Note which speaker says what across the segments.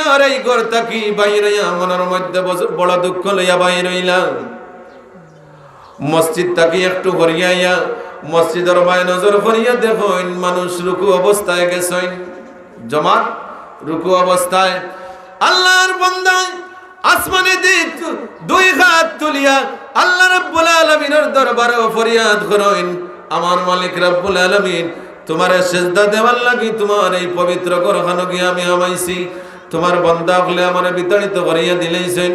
Speaker 1: আলামিনের এই ঘর থাকি বাইরে মনের মধ্যে বড় দুঃখ লইয়া বাইরে হইলাম। মসজিদ থাকি একটু হরিয়াইয়া মসজিদের বাইরে নজর করিয়া দেখুন মানুষ রুকু অবস্থায় গেছেন, জমাত রুকু অবস্থায়। আল্লাহর বান্দা আসমানে দিক দুই হাত তুলিয়া আল্লাহ রাব্বুল আলামিনের দরবারে ফরিয়াদ করেন, আমার মালিক রাব্বুল আলামিন তোমারে সিজদা দেওয়ার লাগি তোমার এই পবিত্র ঘরখানে গিয়ে আমি আমাইছি। তোমার বান্দা হলে আমারে বিতাড়িত করিয়া দিলেইছেন।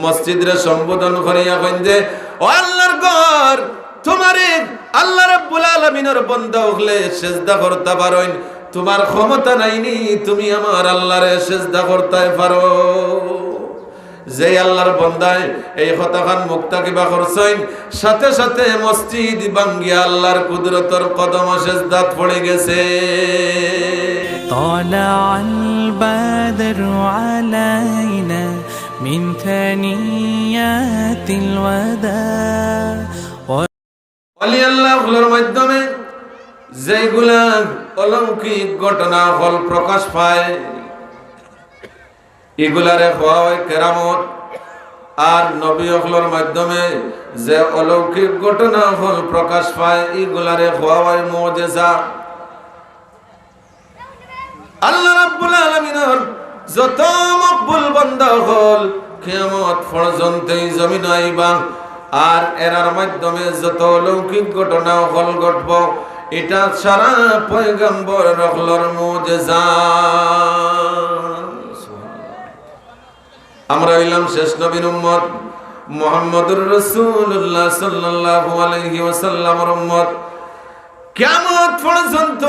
Speaker 1: মসজিদরে সম্বোধন করিয়া কইন যে ও আল্লাহর ঘর, তোমারে আল্লাহ রাব্বুল আলামিনের বান্দা হলে সিজদা করতে পারেন, তোমার ক্ষমতা নাইনি তুমি আমার আল্লাহরে সিজদা করতে পারো। যে আল্লাহর বান্দায় এই কথাখান মুক্তাকিবা করছেন, সাথে সাথে মসজিদ ভাঙ্গিয়া আল্লাহর কুদরতের কদম সিজদাত পড়ে গেছে।
Speaker 2: طلع البدر علينا من ثنيات الوداع
Speaker 1: ওলি আল্লাহর মাধ্যমে যেগুলা অলৌকিক ঘটনা ফল প্রকাশ পায়, এগুলারে হওয়া হয় কেরামত। আর নবী হলের মাধ্যমে যে অলৌকিক ঘটনা ফল প্রকাশ পায়, এগুলারে হওয়া হয় মুজিজা। আল্লাহ রাব্বুল আলামিনের যত মকবুল বান্দা হল কিয়ামত পর্যন্ত এই জমিনে আইবা, আর এরার মাধ্যমে যত অলৌকিক ঘটনা ফল ঘটব, এটা সারা পয়গম্বর হলর মুজিজা। আমরা হইলাম শেষ নবীর উম্মত, মুহাম্মদুর রাসূলুল্লাহ সাল্লাল্লাহু আলাইহি ওয়াসাল্লামের উম্মত। কিয়ামত পর্যন্ত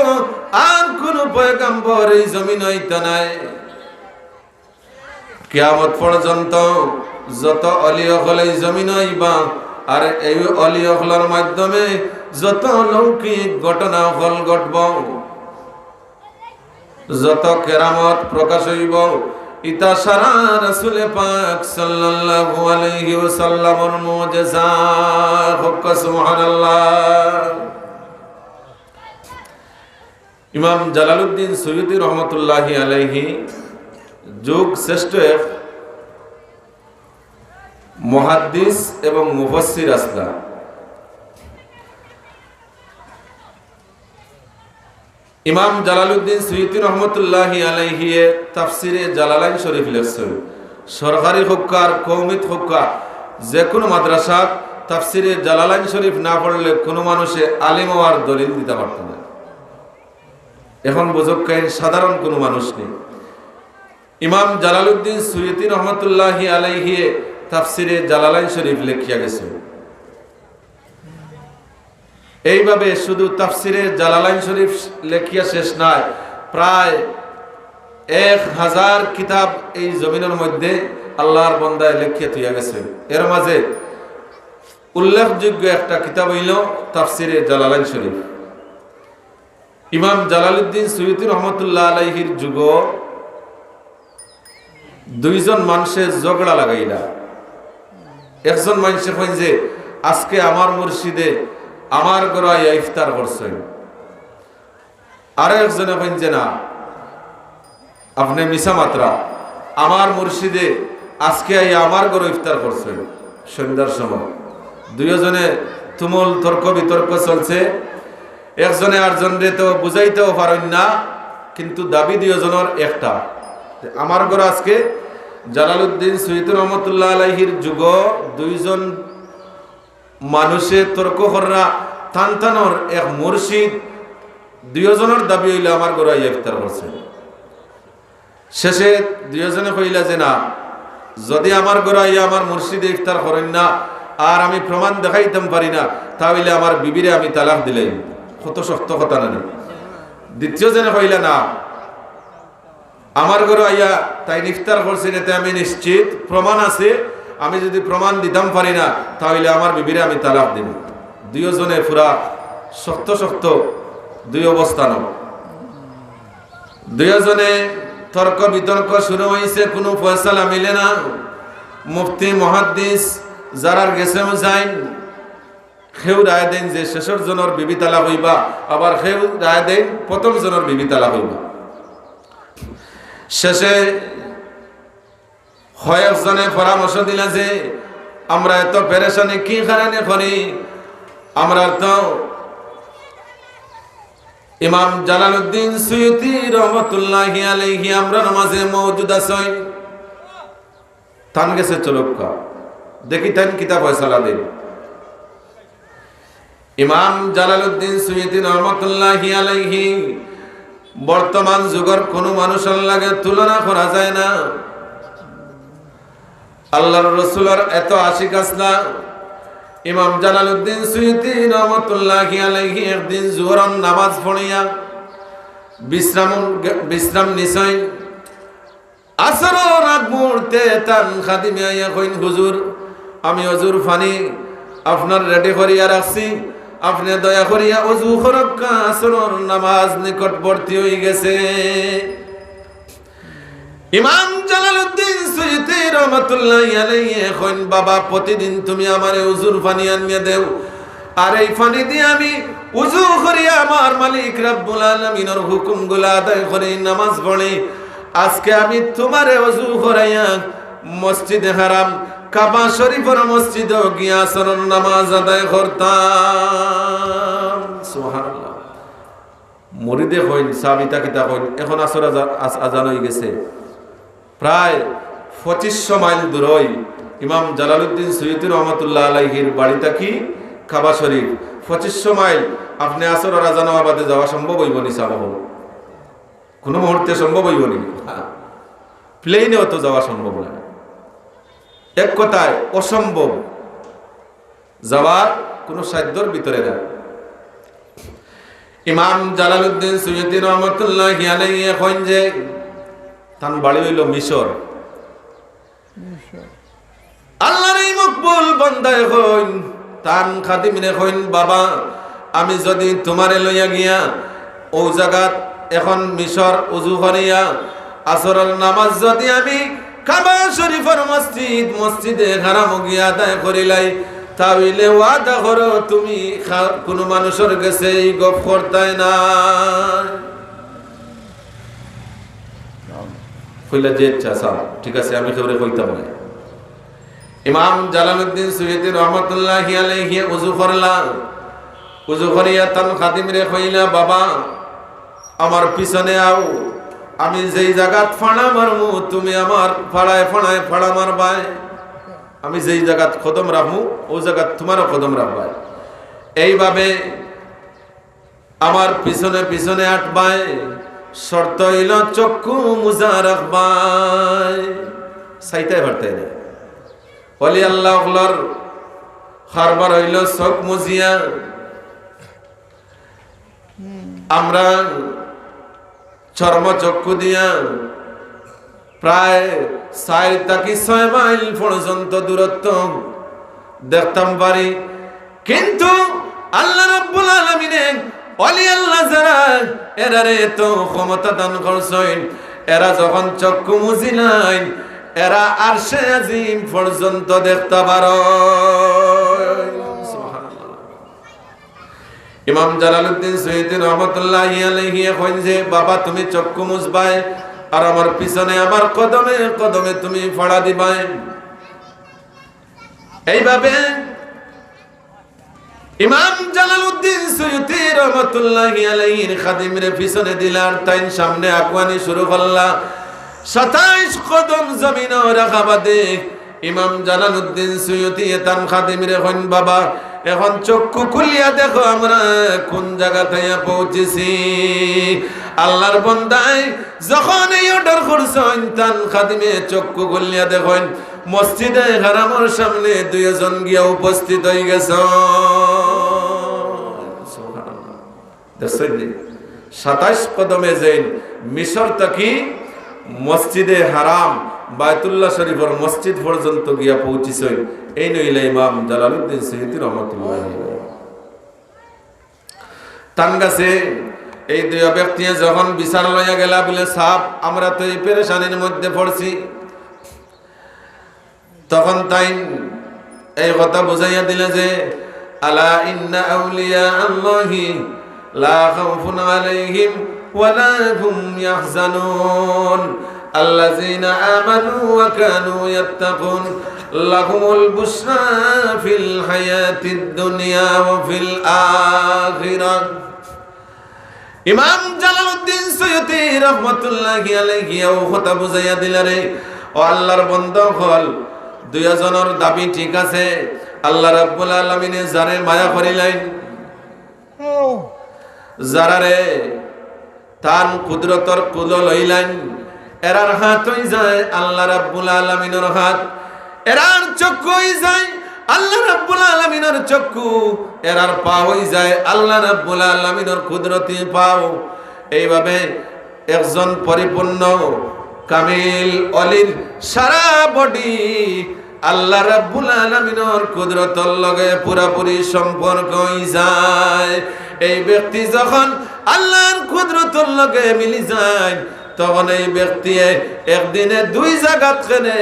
Speaker 1: আর কোন পয়গম্বর এই জমিন হইতে নাই। কিয়ামত পর্যন্ত যত অলি হল এই জমিন হইবা, আর এই অলি হলের মাধ্যমে যত লৌকিক ঘটনা হল ঘটব, যত কেরামত প্রকাশ হইব, ইতা সারা রাসূল পাক সাল্লাল্লাহু আলাইহি ওয়াসাল্লামের মুজিজা। সুবহানাল্লাহ। ইমাম জালালউদ্দিন সুয়ুতি রহমতুল্লাহি আলাইহি যুগ শ্রেষ্ঠ এক মুহাদ্দিস এবং মুফাসসির আসলা। ইমাম জালালউদ্দিন সুয়ুতি রহমতুল্লাহি আলাইহি তাফসিরে জালালাইন শরীফ লিখছেন। সরকারি হুক্কার কওমিত হুক্কা যে কোনো মাদ্রাসা তাফসিরে জালালাইন শরীফ না পড়লে কোনো মানুষে আলিম হওয়ার দলিল দিতে পারত না। এখন বুঝুকেন সাধারণ কোনো মানুষ নেই। ইমাম জালালউদ্দিন সুয়ুতি রহমতুল্লাহি আলাইহি তাফসিরে জালালাইন শরীফ লিখিয়া গেছে। এইভাবে শুধু তাফসিরে জালালাইন শরীফ লেখিয়া শেষ নয়, প্রায় 1000 কিতাব এই জমিনের মধ্যে আল্লাহর বান্দায় লেখিয়া তুইয়া গেছে। এর মাঝে উল্লেখযোগ্য একটা কিতাব হইল তাফসিরে জালালাইন শরীফ। ইমাম জালালউদ্দিন সুয়ুতি রহমতুল্লাহ আলাইহির যুগ দুইজন মানুষের ঝগড়া লাগাইলা। একজন মানুষের কইন যে আজকে আমার মুর্শিদে আমার ঘরে ইফতার করছেন, আর একজনে কইন যে না আপনি মিছা মাত্রা, আমার মুর্শিদে আজকে আমার ঘরে ইফতার করছেন সন্ধ্যার সময়। দুইজনে তুমুল তর্ক বিতর্ক চলছে। একজনে আরেকজনরে তো বুঝাইতেও পারেন না, কিন্তু দাবি দুইজনের একটা, আমার ঘরে আজকে জালালউদ্দিন সুয়ুতি রহমতুল্লাহ আলাইহির যুগ দুইজন মানুষে তর্ক করা টানটানোর এক মুর্শিদ, দুইজনের দাবি হইলে আমার ঘরে ইফতার করছে। শেষে দুইজনে কইলা যে না, যদি আমার ঘরে আমার মুর্শিদে ইফতার করেন না আর আমি প্রমাণ দেখাইতাম পারি না, তাহলে আমার বিবিরে আমি তালাক দিলাম। কত শক্ত কথা না। দ্বিতীয় জনে কইলা না, আমার ঘরে আইয়া তাই ইফতার করছেন, এতে আমি নিশ্চিত প্রমাণ আছে, আমি যদি প্রমাণ দিতাম পারি না তাহলে আমার বিবিরে আমি তালাক দিব। দুইজনে পুরা শক্ত শক্ত দুই অবস্থান। দুইজনে তর্ক বিতর্ক শুরু হয়েছে, কোনো ফয়সালা মিলে না। মুফতি মুহাদ্দিস যারা গেছে যাইন, সেও রায় দেন যে শেষের জনের বিবি তালাক হইবা, আবার সেও রায় দেন প্রথম জনের বিবি তালাক হইবা। শেষে কয়েকজনে পরামর্শ দিলা যে আমরা এত পেরেশানি কি কারণে করি, আমরা তো ইমাম জালালউদ্দিন সুয়ুতি রহমাতুল্লাহি আলাইহি আমরা নামাজে মওজুদ আছই, তান গেছে চলুকা দেখি তান কিতাব ফয়সালা দিন। ইমাম জালালউদ্দিন সুয়ুতি রহমাতুল্লাহি আলাইহি বর্তমান যুগের কোনো মানুষের লাগে তুলনা করা যায় না। আল্লাহর রাসূলের এত আশিক আসলা ইমাম জালালউদ্দিন সুয়ুতি রহমাতুল্লাহি আলাইহি একদিন জোহরের নামাজ পড়িয়া বিশ্রাম নিছই। আসরের আগ মুহূর্তে তান খাদিমে আইয়া কইন, হুজুর আমি ওযুর পানি আপনার রেডি করিয়া রাখছি, আপনি দয়া করিয়া ওযু করক্কা, আসরের নামাজ নিকটবর্তী হয়ে গেছে। ইমাম জালালউদ্দিন সুয়ুতি রহমাতুল্লাহি আলাইহি কইন, বাবা প্রতিদিন তুমি আমারে ওযুর পানি আনিয়ে দেও, আর এই পানি দিয়ে আমি ওযু করিয়া আমার মালিক রব্বুল আলামিনের হুকুমগুলো আদায় করি, নামাজ পড়ি। আজকে আমি তোমারে ওযু করাইয়া মসজিদে হারাম কাবা শরীফের মসজিদে গিয়া আসরের নামাজ আদায় করতাম। সুবহানাল্লাহ। মুরিদে কইন, সাবিতা কিতা কইন, এখন আসর আজান হয়ে গেছে, প্রায় 2500 মাইল দূরই ইমাম জালালউদ্দিন সুয়ুতি রহমাতুল্লাহ আলাইহির বাড়িটা কি কাবা শরীফ, 2500 মাইল। আপনি আসরের আজান আবাদে যাওয়া সম্ভব হইব নি? সাবহ কোনো মুহূর্তে সম্ভব হইব নি? প্লেনেও তো যাওয়া সম্ভব না, এক কথায় অসম্ভব, যাওয়ার কোনো সাধ্যর ভিতরে না। ইমাম জালালউদ্দিন সুয়ুতি রহমাতুল্লাহি আলাইহি কইন যে তান বাড়ি হইল মিশর। আল্লাহর এই মকবুল বান্দায় কইন, তান খাদিমরে কইন, বাবা আমি যদি তোমারে লইয়া গিয়া ও জায়গাত এখন মিশর ওযু করিয়া আসরের নামাজ যদি আমি কাবা শরীফের মসজিদে হারাম গিয়া আদায় করিলাই, তাহলে ওয়াদা করো তুমি কোনো মানুষের কাছে এই গপ করতাই না। কইলা যে আচ্ছা ঠিক আছে, আমি কেউরে কইতাম না। ইমাম জালালউদ্দিন সুয়ুতি রহমাতুল্লাহি আলাইহি ওযু করলা, ওযু করিয়া তান খাদিমরে কইলা, বাবা আমার পিছনে আও, আমি যেই জায়গাত ফাড়া মারমু তুমি আমার ফাড়ায় ফাড়ায় ফাড়া মারবাই, আমি যেই জায়গাত কদম রাখমু ও জায়গাত তোমারও কদম রাখবাই। এইভাবে আমার পিছনে পিছনে আটবাই, শর্ত হইল চক্ষু মুজা রাখবাই, সাইতাই পারতে না। ওলি আল্লাহর খারবার হইল চোখ মুজিয়া। আমরা চর্মচক্ষু দিয়া প্রায় 4 থেকে 6 মাইল পর্যন্ত দূরত্ব দেখতাম পারি, কিন্তু আল্লাহ রাব্বুল আলামিন ওলি আল্লাহ যারা এরারে তো ক্ষমতা দান করছেন, এরা যখন চক্ষু মুজিলেন এরা আরশে আজিম পর্যন্ত দেখতে পারো। ইমাম জালালউদ্দিন সুয়ুতি রহমাতুল্লাহি আলাইহি কইন যে, বাবা তুমি চক্ষু মুজবাই আর আমার পিছনে আমার কদমে কদমে তুমি ফাড়া দিবাই। এইভাবে ইমাম জালালউদ্দিন সুয়ুতি রহমাতুল্লাহি আলাইহির খাদিমরে পিছনে দিলার তাইন সামনে আকওয়ানি শুরু করলা। 27 কদম জমিনে রাখা বাদে ইমাম জালালউদ্দিন সুয়ুতি তান খাদিমরে কইন, বাবা এখন চক্ষু খুলিয়া দেখো আমরা কোন জায়গাতে পৌঁছেছি। আল্লাহর বান্দায় যখন এই অর্ডার করছেন, তান খাদিমে চক্ষু খুলিয়া দেখেন মসজিদে হারামের সামনে 2 জন গিয়া উপস্থিত হয়ে গেছে। সুবহানাল্লাহ। দেখছেন 27 কদমে যাইন মিশর থেকে মসজিদে হারাম বায়তুল্লাহ শরীফের মসজিদ পর্যন্ত গিয়া পৌঁছিছেন। এই নইলে ইমাম জালালউদ্দিন সুয়ুতি রহমাতুল্লাহি আলাইহি। তান গাছে এই 2 ব্যক্তি যখন বিচার লইয়া গেলা, বলে সাহেব আমরা তো এই পেরেশানির মধ্যে পড়ছি, তখন তাই এই কথা বুঝাইয়া দিলে যে আলা ইন্না আউলিয়া আল্লাহি লা খাউফুন আলাইহিম ওয়া লা হুম ইয়াহজানুন। আল্লাযীনা আমানু ওয়া কানু ইয়াত্তাকুন লাহুমুল বুশরা ফিল হায়াতিদ দুনিয়া ওয়া ফিল আখিরাহ। ইমাম জালালউদ্দিন সৈয়দী রাহমাতুল্লাহি আলাইহি ও কথা বুঝাইয়া দিলারে, ও আল্লাহর বান্দা হল দুইজনের দাবি ঠিক আছে। আল্লাহ রাব্বুল আলামিনে যারে মায়া করিলেন, যারারে তান কুদরতর কুল লইলেন, এরার হাত হই যায় আল্লাহ রাব্বুল আলামিনের হাত, এরার চক্ষু হই যায় আল্লাহ রাব্বুল আলামিনের চক্ষু, এরার পা হই যায় আল্লাহ রাব্বুল আলামিনের কুদরতি পাও। এইভাবে একজন পরিপূর্ণ কামিল অলির সারা বডি আল্লাহ রাব্বুল আলামিনের কুদরতর লগে পুরাপুরি সম্পর্ক হই যায়। এই ব্যক্তি যখন আল্লাহর কুদরতর লগে মিলি যায়, তখন এই ব্যক্তি একদিনে দুই জায়গাত খেনে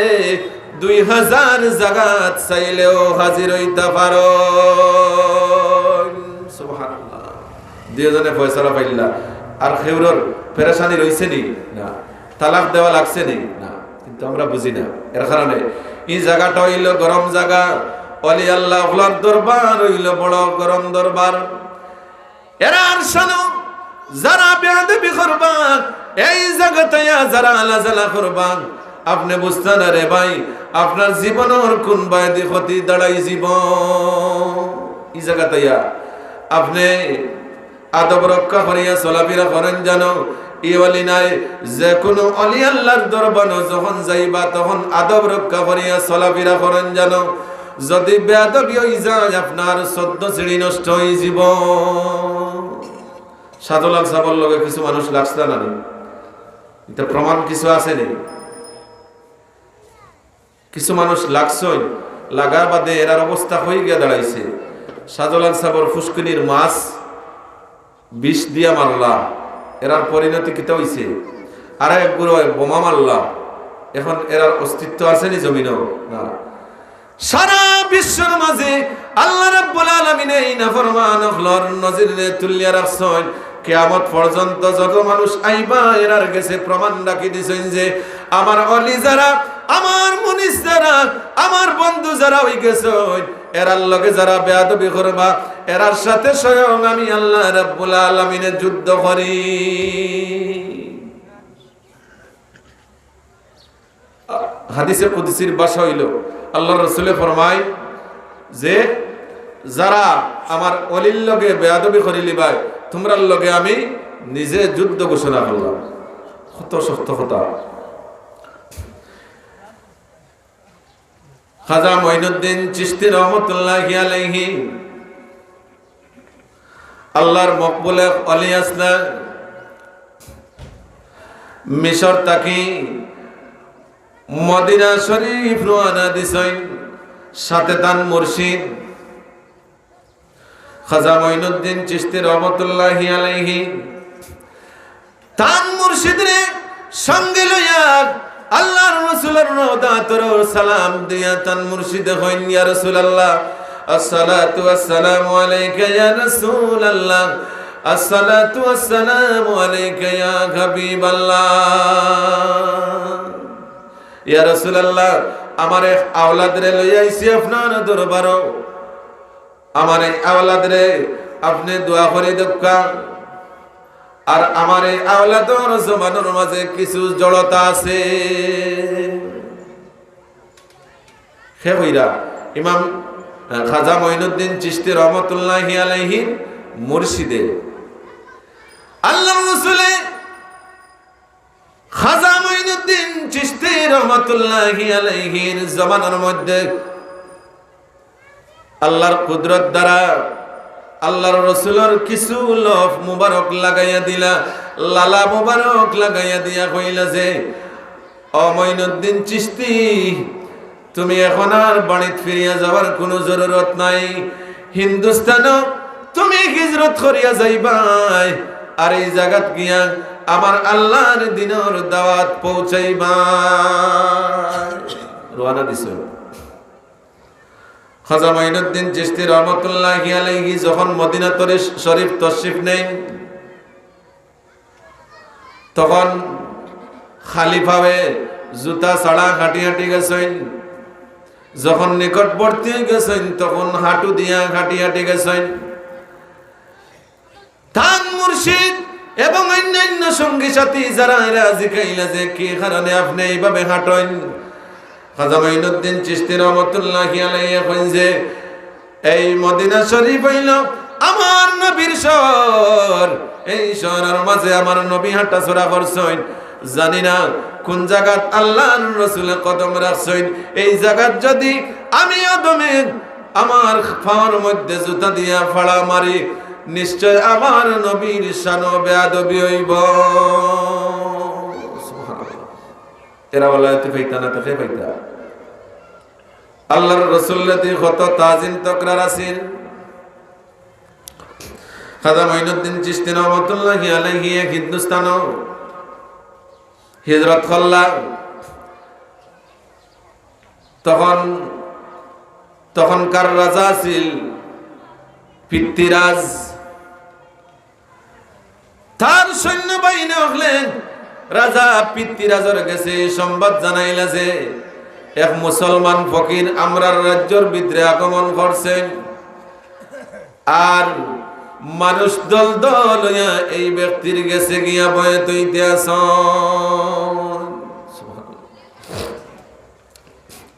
Speaker 1: 2000 জায়গাত চাইলেও হাজির হইতে পারো। সুবহানাল্লাহ। দুইজনে ফয়সালা পাইলা, আর খেউরর পেরেশানি রইছে নি না, তালাক দেওয়া লাগছে নি না, কিন্তু আমরা বুঝি না। এর কারণে এই জায়গাটা হইল গরম জায়গা, ওলি আল্লাহর দরবার হইল বড় গরম দরবার। এরার শানো যারা বেয়াদবি করবা, এই জায়গাতে যারা আলাজালা করবা, আপনি বুঝতেন রে ভাই, আপনার জীবনের কোন বায়দি ক্ষতি দাঁড়াই জীবন। এই জায়গাতে আপনি আদব রক্ষা করিয়া চলাফেরা করেন জানো। ই অলি নাই, যে কোনো অলি আল্লাহর দরবার যখন যাইবা তখন আদব রক্ষা করিয়া চলাফেরা করেন জানো। যদি বেয়াদবি হয়ে যায়, আপনার 14 সিঁড়ি নষ্ট হয়ে যাব। সাধুলাল সাবর লগে কিছু মানুষ লাগছে না, এটা প্রমাণ কিছু আছে নি? কিছু মানুষ লাগছই, লাগার বাদে এরার অবস্থা হয়ে গিয়ে দাঁড়াইছে। সাধুলাল সাবর ফুসকুনির মাছ বিষ দিয়া মারলা, এরার পরিণতি কিতা হইছে? আর এক গুরু বোমা মারলা, এখন এরার অস্তিত্ব আছে নি জমিনও না। সারা বিশ্বের মাঝে আল্লাহ রাব্বুল আলামিন এই নাফরমান হলর নজিরে তুলিয়া রাখছেন। কিয়ামত পর্যন্ত যত মানুষ আইবা, এরার কাছে প্রমাণ রাখি দিছেন যে আমার অলি যারা, আমার মুনিস যারা, আমার বন্ধু যারা হই গেছেন, এরার লগে যারা বেয়াদবি করবা, এরার সাথে স্বয়ং আমি আল্লাহ রাব্বুল আলামিনের যুদ্ধ করি। হাদিসে কুদসির ভাষা হইল, আল্লাহর রাসূল ফরমায় যে যারা আমার অলির লগে বেয়াদবি করিলিবাই, তোমরার লগে আমি নিজে যুদ্ধ ঘোষণা করলাম। কত শক্ত কথা। খাজা মঈনুদ্দিন চিশতি রহমাতুল্লাহি আলাইহি আল্লাহর মকবুল অলি আসলেন। মিশর তাকি মদিনা শরীফ রওনা দিছেন, সাথে তান মুর্শিদ খাজা মঈনুদ্দিন চিশতি রহমাতুল্লাহি আলাইহি। তান মুর্শিদরে সঙ্গে লইয়া আল্লাহর রাসূলের রওদাতর সালাম দিয়া তান মুর্শিদ হইন, ইয়া রাসূলুল্লাহ আসসালাতু ওয়াসসালামু আলাইকা ইয়া রাসূলুল্লাহ, আসসালাতু ওয়াসসালামু আলাইকা ইয়া হাবিবাল্লাহ। ইয়া রাসূলুল্লাহ, আমার এক আওলাদরে লইয়া আইছি আপনার দরবারও, আমার এই আওলাদরে আপনি দোয়া করে দেখা। আর আমার এই আওলাদর জমানোর মাঝে কিছু জড়তা আছে। হে হইরা ইমাম খাজা মঈনুদ্দিন চিশতি রহমাতুল্লাহি আলাইহি মুর্শিদে আল্লাহর রাসূলে খাজা মঈনুদ্দিন চিশতি রহমাতুল্লাহি আলাইহির জমানার মধ্যে আল্লাহর কুদরত দ্বারা আল্লাহর রাসূলের কিছু লফ মুবারক লাগাইয়া দিলা, লালা মুবারক লাগাইয়া দিয়া কইলা যে ও মঈনুদ্দিন চিশতি, তুমি এখন আর বাড়িতে ফিরিয়া যাওয়ার কোনো জরুরত নাই। হিন্দুস্তানও তুমি হিজরত করিয়া যাইবাই, আর এই জায়গাত গিয়া আমার আল্লাহর দিনের দাওয়াত পৌঁছাইবা। রওনা দিছো। খাজা মঈনুদ্দিন চিশতি রহমাতুল্লাহি আলাইহি যখন মদিনা শরীফ তশরিফ নেন, তখন খালি পাবে জুতা ছাড়া হাঁটি হাঁটি গেছেন, যখন নিকটবর্তী গেছেন তখন হাঁটু দিয়া হাঁটি হাঁটি গেছেন। তান মুর্শিদ এবং অন্যান্য সঙ্গী সাথী যারা এরা জিজ্ঞাইলা যে কি কারণে আপনি এইভাবে হাঁটেন, খাজা মাইনুদ্দিন চিশতি রহমাতুল্লাহি আলাইহি কইন যে এই মদিনা শরীফ হইল আমার নবীর শহর, এই শহরের মাঝে আমার নবী হাঁটাচলা করছেন, জানি না কোন জায়গাত আল্লাহর রাসূল কদম রাখছেন, এই জায়গাত যদি আমি আদমে আমার পাওয়ার মধ্যে জুতা দিয়া ফাড়া মারি নিশ্চয় আমার নবীর শান বেয়াদবি হইব। সুবহানাল্লাহ। এরা বলা হইতে পাইতা না তাকে পাইতা আল্লাহর রাসূলকে কত তাজিম তকরার আছিল। খাজা মাইনুদ্দিন চিশতি রহমাতুল্লাহি আলাইহি এক হিন্দুস্তান হিজরত করলা। তখনকার রাজা ছিল পৃথ্বীরাজ, তার সৈন্যবাহিনী হলেন রাজা পৃথ্বীরাজের কাছে সংবাদ জানাইলা যে এক মুসলমান ফকির আমরার রাজ্যের ভিতরে আগমন করছেন, আর মানুষ দল দল হইয়া এই ব্যক্তির গেছে গিয়া ভয়ে তৈতে আসন।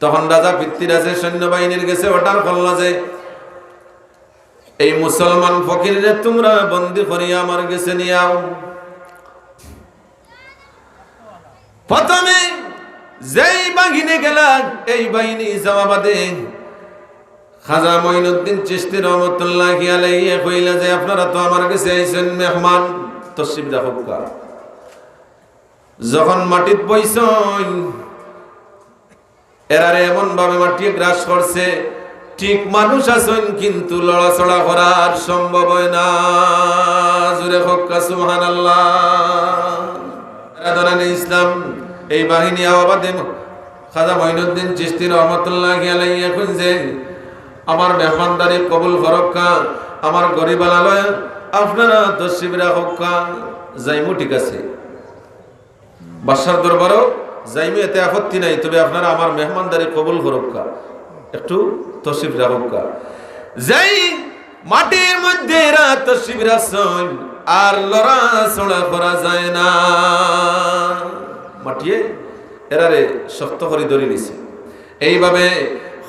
Speaker 1: তখন রাজা পৃথ্বীরাজের সৈন্যবাহিনীর গেছে অর্ডার করলো যে এই মুসলমান ফকিরে তোমরা বন্দী করিয়া আমার গেছে নিয়াও। প্রথমে যেই বাহিনী গেলা এই বাহিনী জবাবাদে খাজা মাইনুদ্দিন চিশতি রহমাতুল্লাহি আলাইহি কইলা যে আপনারা তো আমার কাছে আইছেন মেহমান, তশরিফ রাখুক। যখন মাটিত বইছেন এরারে এমন ভাবে মাটি গ্রাস করছে, ঠিক মানুষ আছেন কিন্তু লড়াচড়া করার সম্ভব হয় না। জোরে হোক সুবহানাল্লাহ। আদরানে ইসলাম এই বাহিনী আওয়াবাদে খাজা মাইনুদ্দিন চিশতি রহমাতুল্লাহি আলাইহি কইন যে আমার মেহমানদারি কবুল করক্কা, আমার গরিবালালয় আপনারা তশরিফ রাখক্কা। যাইমু, ঠিক আছে, বাদশার দরবারও যাইমু, এতে আপত্তি নাই, তবে আপনারা আমার মেহমানদারি কবুল করক্কা, একটু তশরিফ রাখক্কা। যাই মাটির মধ্যে এরা তশরিফ রাখছেন আর লড়াচড়া করা যায় না, মাটিয়ে এরারে শক্ত করে ধরে নিছে। এইভাবে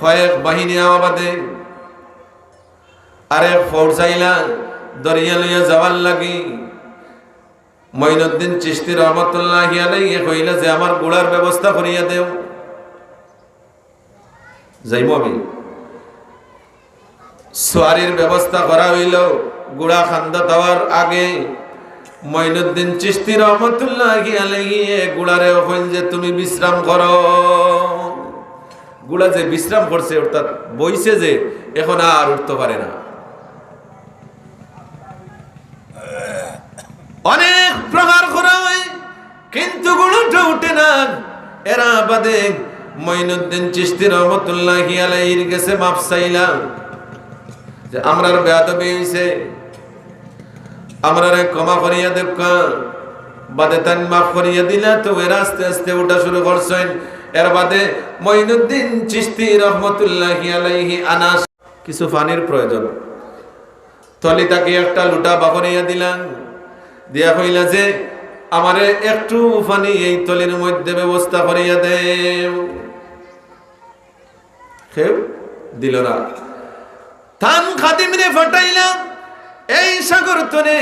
Speaker 1: কয়েক বাহিনী আওয়াবাদে আরে ফৌজাইলা দরিয়া লইয়া যাওয়ার লাগি মাইনুদ্দিন চিশতি রহমাতুল্লাহি আলাইহি কইলা যে আমার গোড়ার ব্যবস্থা করিয়া দেও, যাইমু আমি। সোয়ারির ব্যবস্থা করা হইল। গোড়া খান্দা দেওয়ার আগে মাইনুদ্দিন চিশতি রহমাতুল্লাহি আলাইহি গোড়ারে কইল যে তুমি বিশ্রাম করো। গুলা যে বিশ্রাম করছে অর্থাৎ বইছে যে এখন আর উঠতে পারে না। অনেক প্রহার করা হয় কিন্তু গুলোটা উঠে না। এরা বাদে মাইনুদ্দিন চিশতি রহমাতুল্লাহি আলাইহির কাছে মাপ চাইলাম যে আমরার বেয়াদবি হইছে, আমরারে ক্ষমা করিয়া দেখা। বাদে তান মাফ করিয়া দিলা তো এরা আস্তে আস্তে উঠা শুরু করছেন। এর বাদে মাইনুদ্দিন চিশতি রহমাতুল্লাহি আলাইহি আনাস কিছু পানির প্রয়োজন, তলি তাকে একটা লুটা বাকরিয়া দিলাম, দিয়া কইলা যে আমারে একটু পানি এই তলির মধ্যে ব্যবস্থা করিয়া দেও। কেউ দিল না। থান খাদিমরে ফাটাইলাম, এই সাগর তলে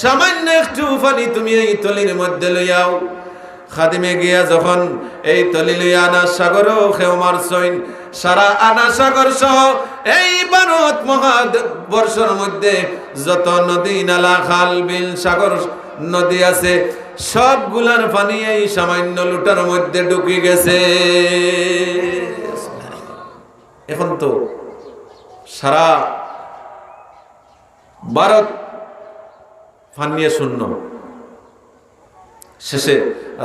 Speaker 1: সামান্য একটু পানি তুমি এই তলির মধ্যে লইয়াও। খাদিমে গিয়া যখন এই তলি লইয়া আনা সাগরও খেও মারছইন, সারা আনা সাগর সহ এই ভারত মহাবর্ষের মধ্যে যত নদী নালা খাল বিল সাগর নদী আছে সবগুলার পানি এই সামান্য লুটার মধ্যে ঢুকে গেছে। এখন তো সারা ভারত পানি শূন্য। শেষে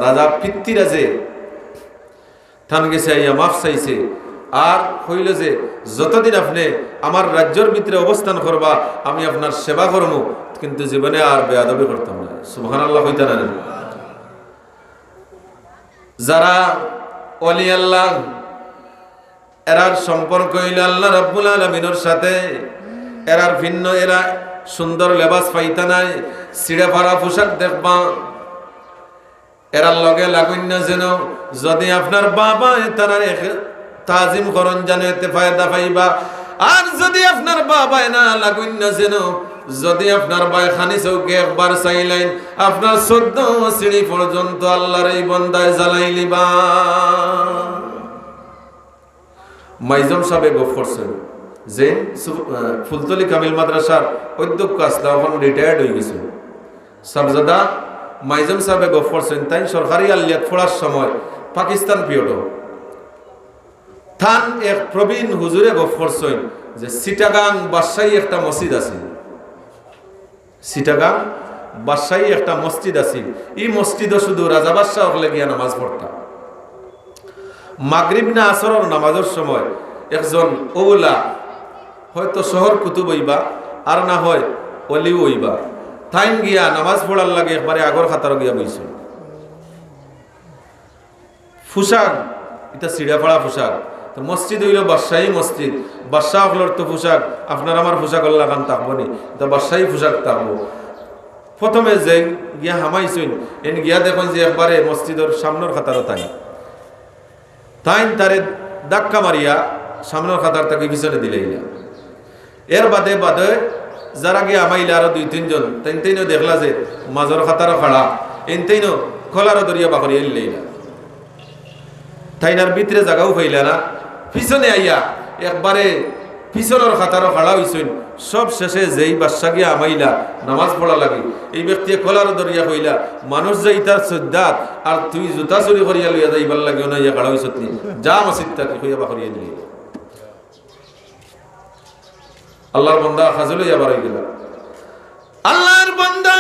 Speaker 1: রাজা পৃথ্বীরাজে থান গেছে আইয়া মাফ চাইছে আর হইল যে যতদিন আপনি আমার রাজ্যের ভিতরে অবস্থান করবা আমি আপনার সেবা করব, কিন্তু জীবনে আর বেয়াদবি করতাম না। সুবহানাল্লাহ হইতা না। যারা ওলি আল্লাহ এরার সম্পর্ক হইল আল্লাহ রাব্বুল আলামিনের সাথে, এরার ভিন্ন এরা সুন্দর লেবাস পাইতা নাই, ছিঁড়ে ফাড়া পোশাক দেখবা, এরার লগে লাগুন না যেন। যদি আপনার বাবা তারা তাজিম করন জানে এতে ফায়দা পাইবা। আর যদি আপনার বাবা না লাগুন না যেন, যদি আপনার ভাই খানি চৌকে একবার চাইলেন আপনার 14 সিঁড়ি পর্যন্ত আল্লাহর এই বন্দায় জ্বালাই লিবা। মাইজম সাহেব গফ করছেন যে ফুলতলি কামিল মাদ্রাসার অধ্যক্ষ আসলা, এখন রিটায়ার্ড হয়ে গেছে সাবজাদা মাইজম সাহেব গফ করছেন। তাই সরকারি আলিয়াত পড়ার সময় পাকিস্তান পিরিয়ড থান এক প্রবীণ হুজুরে গফ করছেন যে চিটাগাং বাদশাহী একটা মসজিদ আছে, চিটাগাং বাদশাহী একটা মসজিদ আছে। এই মসজিদও শুধু রাজা বাদশাহ হলে গিয়া নামাজ পড়তা। মাগরিব না আসরের নামাজের সময় একজন ওলা, হয়তো শহর কুতুব হইবা আর না হয় অলিও হইবা, তাইন গিয়া নামাজ পড়ার লাগে একবারে আগর খাতার গিয়া বইছে। পোশাক এটা চিড়াপাড়া পোশাক, তো মসজিদ হইল বাদশাহী মসজিদ, বাদশাহ হলর তো পোশাক আপনার আমার পোশাক লাগান থাকবো নি, তো বাদশাহী পোশাক থাকবো। প্রথমে যে গিয়া হামাইছেন এন গিয়া দেখুন যে একবারে মসজিদের সামনের খাতারও তাইন তারে ধাক্কা মারিয়া সামনের খাতার তাকে পিছনে দিলে। এর বাদে বাদে যারা গিয়ে আমাইলে আরো 2-3 জন তাইনও দেখলা যে মাজর খাতারও খাড়া, এনতেইনও খোলারও দরিয়া বাকরি এলিলা, তাইনার ভিতরে জায়গাও পাইলা না, পিছনে আইয়া একবারে পিছনের খাতারও খাড়া হইছেন। সব শেষে যেই বাদশা গিয়া আমাইলা নামাজ পড়া লাগে, এই ব্যক্তি কলার দরিয়া কইলা মানুষ যাই তার শ্রদ্ধাত আর তুই জুতা চুরি করিয়া লইয়া যাইবার লাগে না, ইয়া খাড়া হইছত নি, যা মসজিদ তাকে কইয়া বাকরিয়া দিলি। আল্লাহর বান্দা খাজল হইয়া বাড়াই গেল। আল্লাহর বান্দা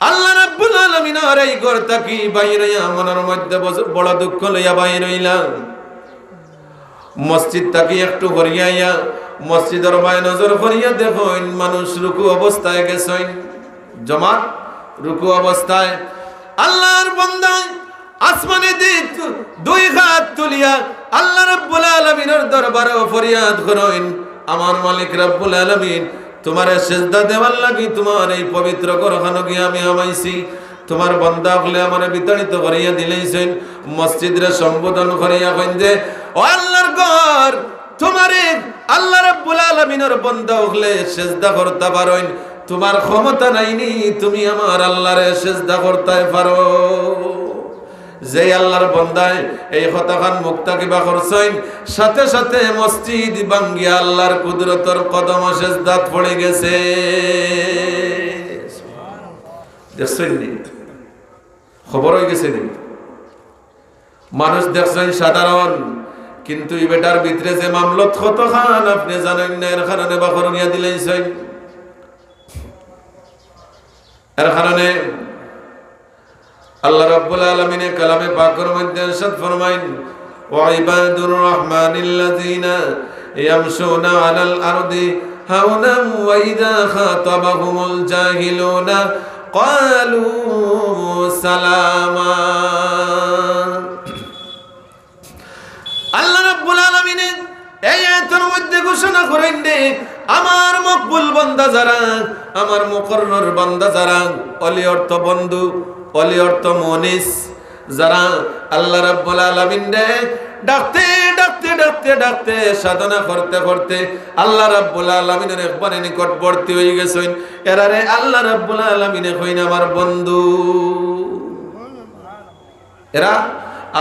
Speaker 1: আল্লাহ রাব্বুল আলামিন আর এই ঘর থাকি বাইরে মনের মধ্যে বড় দুঃখ লইয়া বাইরে হইলাম। মসজিদ থাকি একটু হরিয়াইয়া মসজিদের বায় নজর করিয়া দেখুন মানুষ রুকু অবস্থায় গেছেন, জমাত রুকু অবস্থায়। আল্লাহর বান্দা আসমানে দিক 2 হাত তুলিয়া আল্লাহ রাব্বুল আলামিনের দরবারে ফরিয়াদ করেন, আমার মালিক রাব্বুল আলামিন তোমারে সিজদা দেওয়ার লাগি তোমার এই পবিত্র ঘরখানে গিয়ে আমি আমাইছি, তোমার বান্দা হলে আমারে বিতাড়িত করিয়া দিলেইছেন। মসজিদরে সম্বোধন করিয়া কইন যে ও আল্লাহর ঘর, তোমারে আল্লাহ রাব্বুল আলামিনের বান্দা হলে সিজদা করতে পারেন, তোমার ক্ষমতা নাইনি তুমি আমার আল্লাহরে সিজদা করতে পারো। যে আল্লাহর বান্দায় এই কথাখান মুক্তা কিবা করছেন, সাথে সাথে মসজিদ ভাঙ্গিয়া আল্লাহর কুদরতের কদম সিজদাত পড়ে গেছে। দেখছেন নি খবর হয়ে গেছে নি? মানুষ দেখছেন সাধারণ, কিন্তু এই বেটার ভিতরে যে মামলত কত খান আপনি জানেন না, এর কারণে বাখর নিয়ে দিলেইছেন। এর কারণে আল্লাহ রাব্বুল আলামিন কালামে পাকের মধ্যে ইরশাদ ফরমাইন, ওয়া ইবাদুর রাহমানিল্লাযিনা ইয়ামশুনা আলাল আরদি হাওনা ওয়া ইযা খাতাবাহুমুল জাহিলুনা ক্বালু সালামা। আল্লাহ রাব্বুল আলামিন এই আয়াতের মধ্যে ঘোষণা করেন যে আমার মকবুল বান্দা যারা, আমার মুকররর বান্দা যারা, অলি অর্থ বন্ধু, অলি অর্থ মনিস, যারা আল্লাহ রাব্বুল আলামিন ডাকতে ডাকতে ডাকতে ডাকতে সাধনা করতে করতে আল্লাহ রাব্বুল আলামিনের একবারে নিকটবর্তী হয়ে গেছেন, এরারে আল্লাহ রাব্বুল আলামিনে কইন আমার বন্ধু। এরা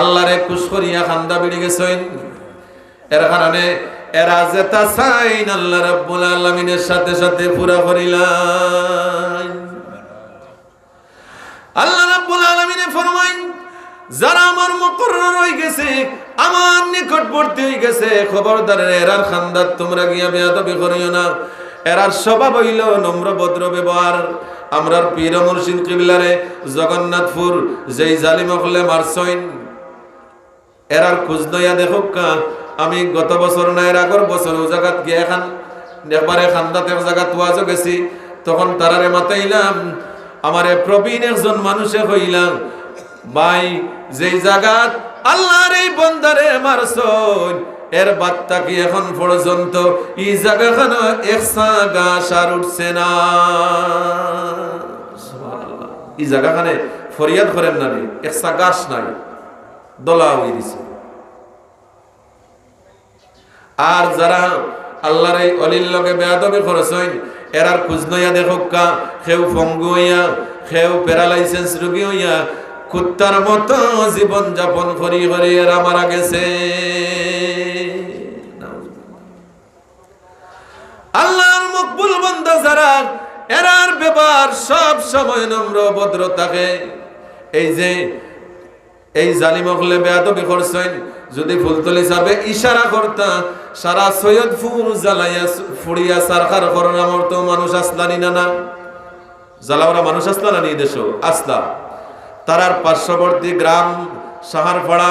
Speaker 1: আল্লাহরে খুশ করিয়া খান্দা বেড়ে গেছেন। এর কারণে এরা যেটা চাইন আল্লাহ রাব্বুল আলামিনের সাথে সাথে পুরা করিলেন। আল্লাহ রাব্বুল আলামিনে ফরমাইন, যারা আমার মুকররর হয়ে গেছে, আমার নিকটবর্তী হয়ে গেছে, খবরদার এরার খান্দাত তোমরা গিয়া বেয়াদবি করিও না। এরার স্বভাব হইল নম্র ভদ্র ব্যবহার। আমরার পীর মুর্শিদ কিবলারে জগন্নাথপুর যেই জালিম হলে মারছইন, এরার খোঁজ দইয়া দেখুক কা। আমি গত বছর না এর আগর বছর ও জায়গাত গিয়ে এখন একবারে খান্দাতে জায়গাত ওয়াজও গেছি, তখন তারারে মাতাইলাম, আমারে প্রবীণ একজন মানুষে কইলাম ভাই যেই জায়গাত আল্লাহর এই বান্দারে মারছই এর বার্তা কি এখন পর্যন্ত এই জায়গাখানে একসা গাছ আর উঠছে না। এই জায়গাখানে ফরিয়াদ করেন না নি, একসা গাছ নাই, দলা হয়ে দিছে। আর যারা আল্লাহর এই অলির লগে বেয়াদবি করছেন এরার খোঁজ নইয়া দেখুক কা, কেউ ফঙ্গু হইয়া, কেউ প্যারালাইসিস রোগী হইয়া কুত্তার মতো জীবন যাপন করি করি এরা মারা গেছে। আল্লাহর মকবুল বান্দা যারা এরার ব্যবহার সব সময় নম্র ভদ্র থাকে। এই যে এই জালিমকলে বেয়াদবি করছেন, যদি ফুলতলি সাবে ইশারা করতা সারা সৈয়দপুর জ্বালাইয়া ফুড়িয়া সারখার করোনা মরতো মানুষ আসলানি না না জ্বালাওরা মানুষ আসলা না নি দেশ আসলা। তারার পার্শ্ববর্তী গ্রাম সাহারপাড়া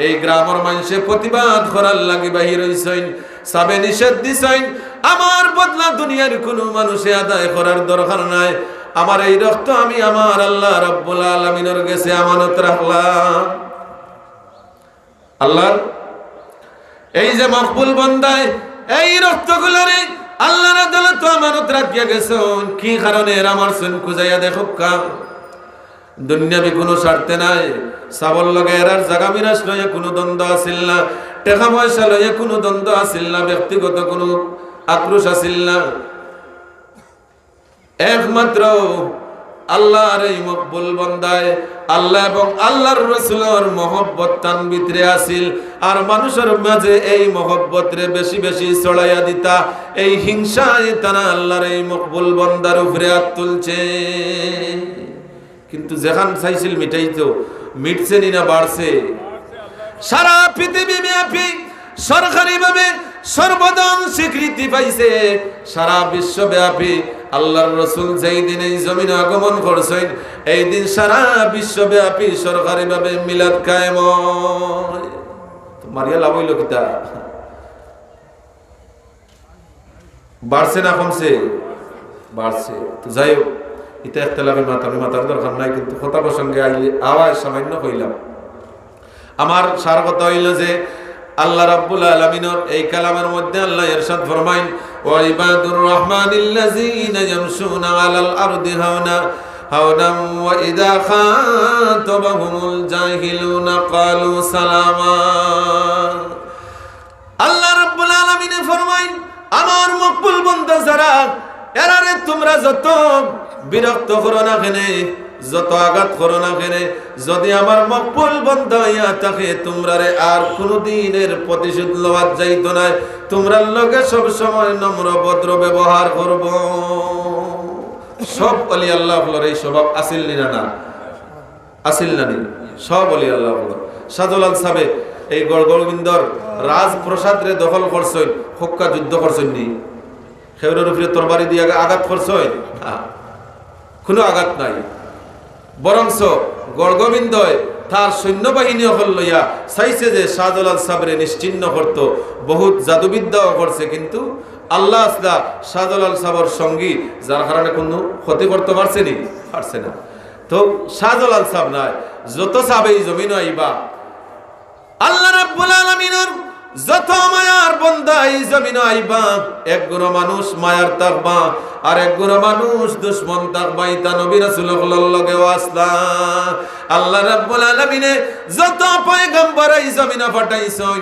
Speaker 1: এই গ্রামের মানুষে প্রতিবাদ করার লাগি বাহির হইছেন, সাবে নিষেধ দিছেন আমার বদলা দুনিয়ার কোনো মানুষে আদায় করার দরকার নাই। আমার এই রক্ত আমি আমার আল্লাহ রাব্বুল আলামিনের কাছে আমানত রাখলাম। আল্লাহর এই যে মকবুল বান্দায় এই রক্তগুলোরে আল্লাহর আদালত আমানত রাখিয়া গেছেন, কি কারণে আমার সুন খুঁজাইয়া দেখুক কা। দুনিয়াবি কোনো স্বার্থে নাই, সাবল লগে এরার জাগা মিরাজ লইয়া কোনো দ্বন্দ্ব আসিল না, টাকা পয়সা লইয়া কোনো দ্বন্দ্ব আসিল না, ব্যক্তিগত কোনো আক্রোশ আসিল না। একমাত্র আল্লাহর এই মকবুল বান্দায় আল্লাহ এবং আল্লাহর রাসূলের মহব্বত তান ভিতরে আসিল। আর মানুষের মাঝে এই মহব্বত রে বেশি বেশি ছড়াইয়া দিতা, এই হিংসায় তারা আল্লাহর এই মকবুল বান্দার উপরে হাত তুলছে। কিন্তু যেখান চাইছিল মিটাইতো, মিটছে নি না বাড়ছে। সারা পৃথিবী ব্যাপী সরকারিভাবে সর্বদান স্বীকৃতি পাইছে। সারা বিশ্বব্যাপী আল্লাহর রাসূল যেই দিন এই জমিনে আগমন করছেন এই দিন সারা বিশ্বব্যাপী সরকারিভাবে মিলাদ কায়েম হয়। তো মারিয়া লাভ হইল কিতা? বাড়ছে না কমছে? বাড়ছে। তো যাই হোক, এটা একতলাফি মাতার দরকার নাই, কিন্তু কথা প্রসঙ্গে আইলে আওয়াজ সামান্য কইলাম। আমার সার কথা হইল যে আল্লাহ রাব্বুল আলামিনের এই কালামের মধ্যে আল্লাহ ইরশাদ ফরমাইন, ওয়া ইবাদুর রহমানিল্লাযীনা ইয়ামশুনা আলাল আরদি হাওনা হাওনাম ওয়া ইযা খাতাবাহুমুল জাহিলুনা ক্বালু সালামা। আল্লাহ রাব্বুল আলামিন ফরমাইন, আমার মকবুল বান্দা যারা এরারে তোমরা যত বিরক্ত করো না কেনে, যত আঘাত করো না কেনে, যদি আমার মকবুল বান্দা হইয়া থাকে তোমরারে আর কোনদিনের প্রতিশোধ লওয়া যাইতো না, তোমরা লগে সব সময় নম্র ভদ্র ব্যবহার করব। সব ওলি আল্লাহ এই স্বভাব আসিল না না আসিল না নি? সব ওলি আল্লাহ শাহজালাল সাহেব এই গড়গড়বিন্দর রাজপ্রসাদ রে দখল করছেন, হক্কা যুদ্ধ করছেন নি? খেউরের উপরে তরবারি দিয়ে আঘাত করছেন? কোনো আঘাত নাই। বরংস গড়গোবিন্দ তার সৈন্যবাহিনী হল লইয়া চাইছে যে শাহজালাল সাবরে নিশ্চিহ্ন করত, বহুত জাদুবিদ্যাও করছে, কিন্তু আল্লাহ আসলা শাহজালাল সাবর সঙ্গী, যার কারণে কোনো ক্ষতি করতে পারছে নি? পারছে না। তো শাহজালাল সাব নাই, যত সাবে এই জমিন আইবা আল্লাহ রাব্বুল আলামিনের যত মায়ার বান্দা এই জমিনে আইবা, এক গুণা মানুষ মায়ার থাকবা আর এক গুণা মানুষ দুশমন থাকবা। ইতা নবী রাসূলুল্লাহর লগে ওয়াসলা। আল্লাহ রাব্বুল আলামিনে যত পয়গম্বর এই জমিনে পাঠাইছেন,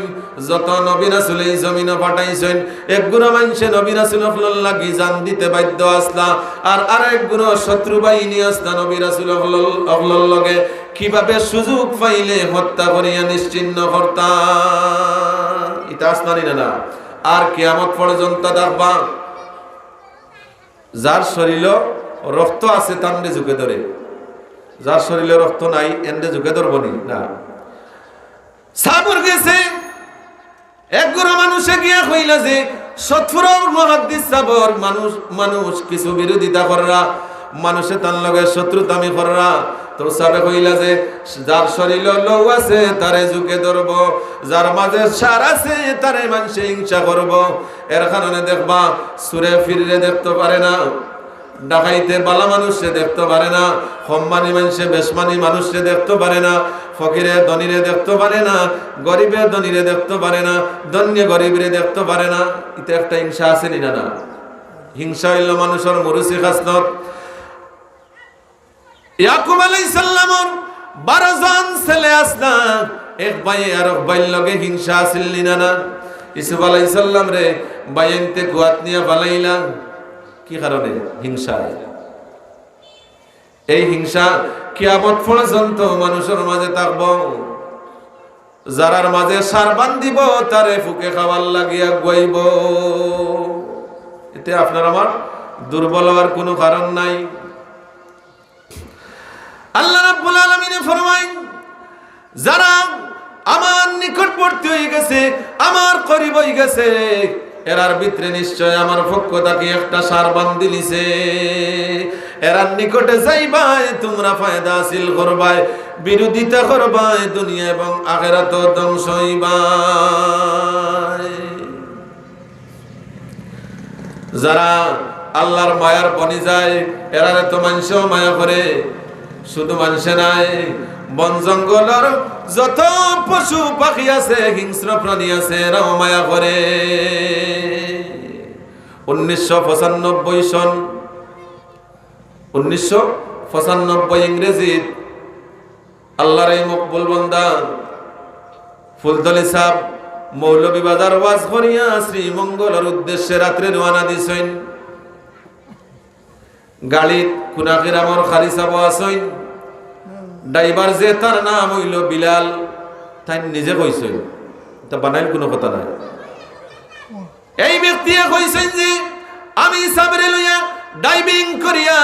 Speaker 1: যত নবী রাসূল এই জমিনে পাঠাইছেন, এক গুণা মানুষে নবী রাসূলুল্লাহর লাগি জান দিতে বাধ্য আসলা, আর আরেক গুণা শত্রু বাহিনী আসলা নবী রাসূলুল্লাহর লগে কিভাবে সুযোগ পাইলে হত্যা করিয়া নিশ্চিহ্ন করতা। এটা আসনানি না। আর কিয়ামত পর্যন্ত দেখবা যার শরীরে রক্ত আছে তান্ডে ঝুঁকে ধরে, যার শরীরে রক্ত নাই এন্ডে ঝুঁকে ধরবনি না। সাবর গেছে এক গুণা মানুষে গিয়া কইলা যে সৎফুরর মুহাদ্দিস সাবর, মানুষ কিছু বিরোধিতা কররা, মানুষে তার লগে শত্রুতামি কররা, তো সাবে কইলা যে যার শরীরে লৌ আছে তারে ঝুঁকে ধরব, যার মাঝে সার আছে তারে মানুষে হিংসা করব। এর কারণে দেখবা সুরে ফিরে দেখতে পারে না, ডাকাইতে বালা মানুষে দেখতে পারে না, সম্মানী মানুষে বেশমানী মানুষে দেখতে পারে না, ফকিরে ধনীরে দেখতে পারে না, গরিবে ধনীরে দেখতে পারে না, ধন্য গরিবরে দেখতে পারে না। এটা একটা হিংসা আছে না? না, হিংসা হইল মানুষের মরুচি খাসলত। ইয়াকুব আলাইহিস সালামের 12 জন ছেলে আসনা, এক ভাই আর এক ভাইয়ের লগে হিংসা আছিল না? না, ইউসুফ আলাইহিস সালাম রে বাইনতে গুয়াত নিয়া বালাইলা। কি কারণে? হিংসা। এই হিংসা কিয়ামত পর্যন্ত মানুষের মাঝে থাকব। যারার মাঝে সার বান্ধিব তারে ফুকে খাওয়ার লাগিয়া গুয়াইব। এতে আপনার আমার দুর্বল হওয়ার কোনো কারণ নাই। আল্লাহ রাব্বুল আলামিন ফরমায়, যারা আমার নিকটবর্তী হয়ে গেছে, আমার করিব হয়ে গেছে, এরার ভিতরে নিশ্চয় আমার পক্ষ থেকে একটা সার বান্ধি লিছে। এরার নিকটে যাইবাই, তোমরা ফায়দা হাসিল করবাই, বিরোধিতা করবাই, দুনিয়া এবং আখিরাত ধ্বংস হইবাই। যারা আল্লাহর মায়ার বনি যায়, এরারে তো মানুষও মায়া করে। শুধু মানুষে নাই, বন জঙ্গলের যত পশু পাখি আছে, হিংস্র প্রাণী আছে, এরাও মায়া করে। 1995 সন, 1995 ইংরেজিত আল্লাহর এই মকবুল বান্দা ফুলতলি সাহেব মৌলভীবাজার ওয়াজ করিয়া শ্রীমঙ্গলের উদ্দেশ্যে রাত্রে রওনা দিছেন। গাড়িত কুনাকিরামর খালি সাহেব আছেন। ড্রাইভার যে তার নাম হইল বিলাল, তাই নিজে কইছেন, তা বানাইল কোনো কথা নাই। এই ব্যক্তি কইছেন যে আমি সাবরে লইয়া ড্রাইভিং করিয়া